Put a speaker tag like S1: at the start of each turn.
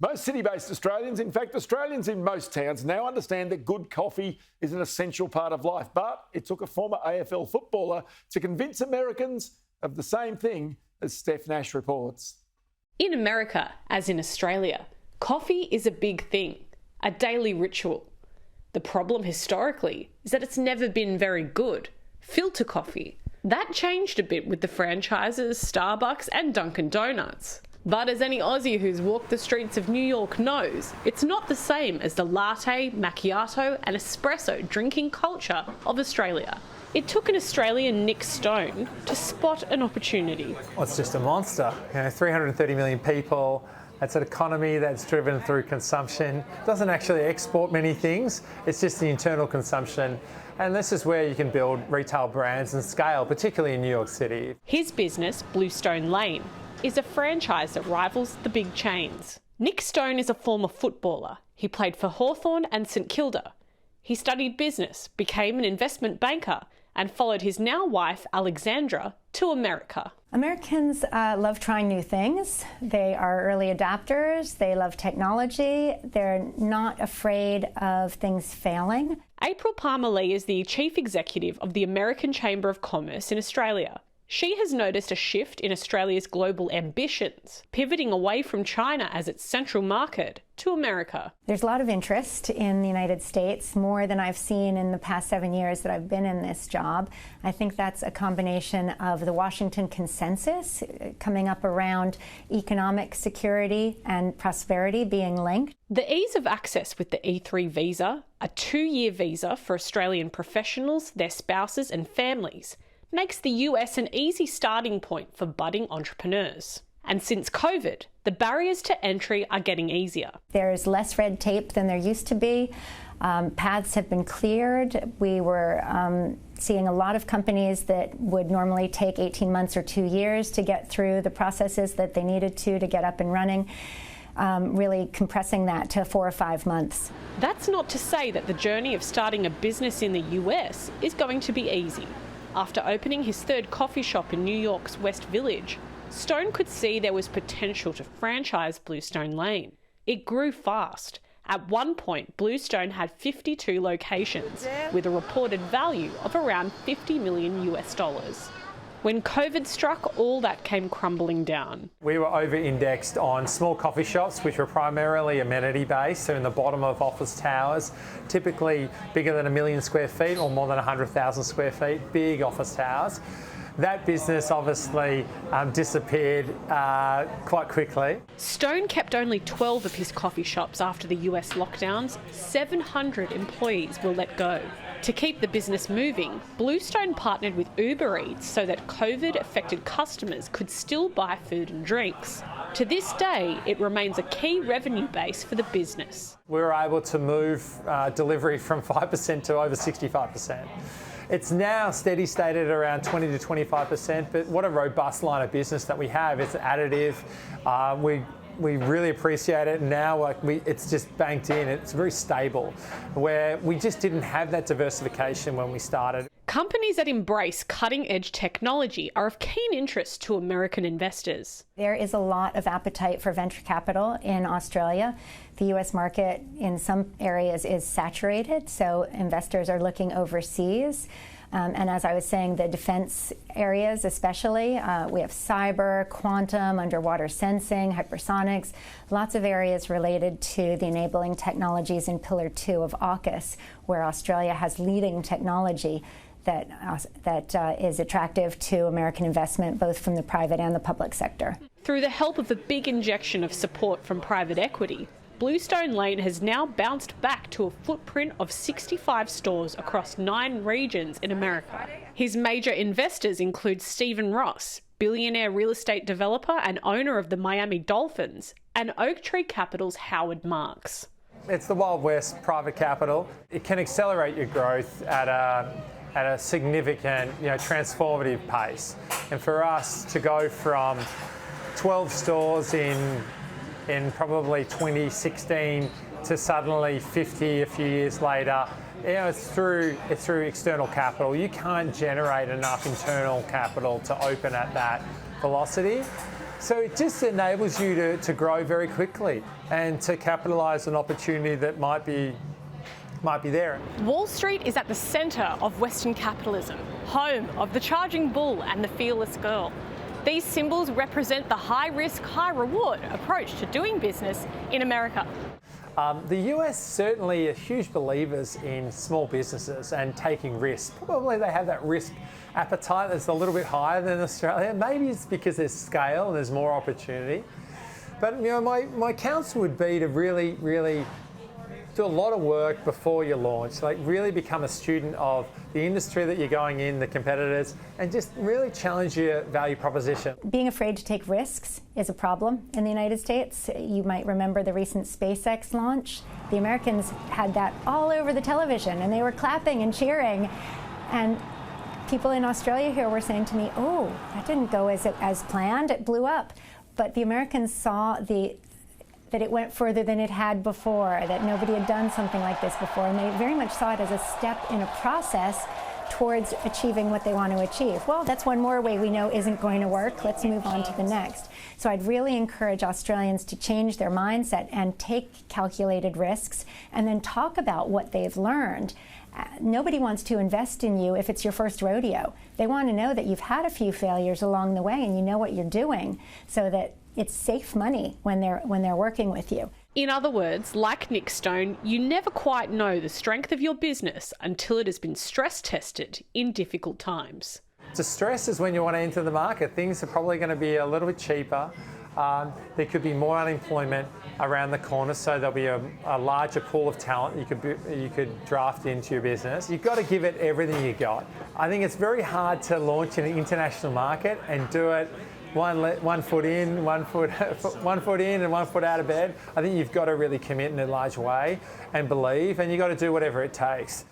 S1: Most city-based Australians, in fact Australians in most towns, now understand that good coffee is an essential part of life. But it took a former AFL footballer to convince Americans of the same thing, as Steph Nash reports.
S2: In America, as in Australia, coffee is a big thing, a daily ritual. The problem historically is that it's never been very good. Filter coffee. That changed a bit with the franchises Starbucks and Dunkin' Donuts. But as any Aussie who's walked the streets of New York knows, it's not the same as the latte, macchiato and espresso drinking culture of Australia. It took an Australian, Nick Stone, to spot an opportunity.
S3: Well, it's just a monster. 330 million people. It's an economy that's driven through consumption. It doesn't actually export many things. It's just the internal consumption. And this is where you can build retail brands and scale, particularly in New York City.
S2: His business, Bluestone Lane, is a franchise that rivals the big chains. Nick Stone is a former footballer. He played for Hawthorn and St Kilda. He studied business, became an investment banker, and followed his now wife, Alexandra, to America.
S4: Americans love trying new things. They are early adapters. They love technology. They're not afraid of things failing.
S2: April Palmer-Lee is the Chief Executive of the American Chamber of Commerce in Australia. She has noticed a shift in Australia's global ambitions, pivoting away from China as its central market to America.
S4: There's a lot of interest in the United States, more than I've seen in the past 7 years that I've been in this job. I think that's a combination of the Washington consensus coming up around economic security and prosperity being linked.
S2: The ease of access with the E3 visa, a 2-year visa for Australian professionals, their spouses and families, makes the US an easy starting point for budding entrepreneurs. And since COVID, the barriers to entry are getting easier.
S4: There's less red tape than there used to be. Paths have been cleared. We were seeing a lot of companies that would normally take 18 months or 2 years to get through the processes that they needed to get up and running. Really compressing that to 4 or 5 months.
S2: That's not to say that the journey of starting a business in the US is going to be easy. After opening his third coffee shop in New York's West Village, Stone could see there was potential to franchise Bluestone Lane. It grew fast. At one point, Bluestone had 52 locations, with a reported value of around $50 million US. When COVID struck, all that came crumbling down.
S3: We were over-indexed on small coffee shops, which were primarily amenity-based, so in the bottom of office towers, typically bigger than 1 million square feet or more than 100,000 square feet, big office towers. That business obviously disappeared quite quickly.
S2: Stone kept only 12 of his coffee shops after the US lockdowns. 700 employees were let go. To keep the business moving, Bluestone partnered with Uber Eats so that COVID-affected customers could still buy food and drinks. To this day, it remains a key revenue base for the business.
S3: We were able to move delivery from 5% to over 65%. It's now steady state at around 20 to 25%, but what a robust line of business that we have. It's additive. We really appreciate it. Now it's just banked in. It's very stable, where we just didn't have that diversification when we started.
S2: Companies that embrace cutting-edge technology are of keen interest to American investors.
S4: There is a lot of appetite for venture capital in Australia. The US market in some areas is saturated, so investors are looking overseas. And as I was saying, the defense areas especially, we have cyber, quantum, underwater sensing, hypersonics, lots of areas related to the enabling technologies in Pillar 2 of AUKUS, where Australia has leading technology that is attractive to American investment, both from the private and the public sector.
S2: Through the help of a big injection of support from private equity, Bluestone Lane has now bounced back to a footprint of 65 stores across 9 regions in America. His major investors include Stephen Ross, billionaire real estate developer and owner of the Miami Dolphins, and Oaktree Capital's Howard Marks.
S3: It's the Wild West private capital. It can accelerate your growth at a significant, transformative pace. And for us to go from 12 stores in probably 2016 to suddenly 50 a few years later, it's through external capital. You can't generate enough internal capital to open at that velocity. So it just enables you to grow very quickly and to capitalise on opportunity that might be there.
S5: Wall Street is at the centre of Western capitalism, home of the charging bull and the fearless girl. These symbols represent the high-risk, high-reward approach to doing business in America.
S3: The US certainly are huge believers in small businesses and taking risks. Probably they have that risk appetite that's a little bit higher than Australia. Maybe it's because there's scale and there's more opportunity. But my counsel would be to really do a lot of work before you launch, like really become a student of the industry that you're going in, the competitors, and just really challenge your value proposition.
S4: Being afraid to take risks is a problem in the United States. You might remember the recent SpaceX launch. The Americans had that all over the television, and they were clapping and cheering. And people in Australia here were saying to me, oh, that didn't go as planned, it blew up. But the Americans saw that it went further than it had before, that nobody had done something like this before, and they very much saw it as a step in a process towards achieving what they want to achieve. Well, that's one more way we know isn't going to work. Let's move on to the next. So I'd really encourage Australians to change their mindset and take calculated risks and then talk about what they've learned. Nobody wants to invest in you if it's your first rodeo. They want to know that you've had a few failures along the way and you know what you're doing, so that it's safe money when they're working with you.
S2: In other words, like Nick Stone, you never quite know the strength of your business until it has been stress tested in difficult times.
S3: Distress is when you want to enter the market. Things are probably going to be a little bit cheaper. There could be more unemployment around the corner, so there'll be a larger pool of talent you could draft into your business. You've got to give it everything you got. I think it's very hard to launch in an international market and do it one foot in, one foot in and 1 foot out of bed. I think you've got to really commit in a large way and believe, and you've got to do whatever it takes.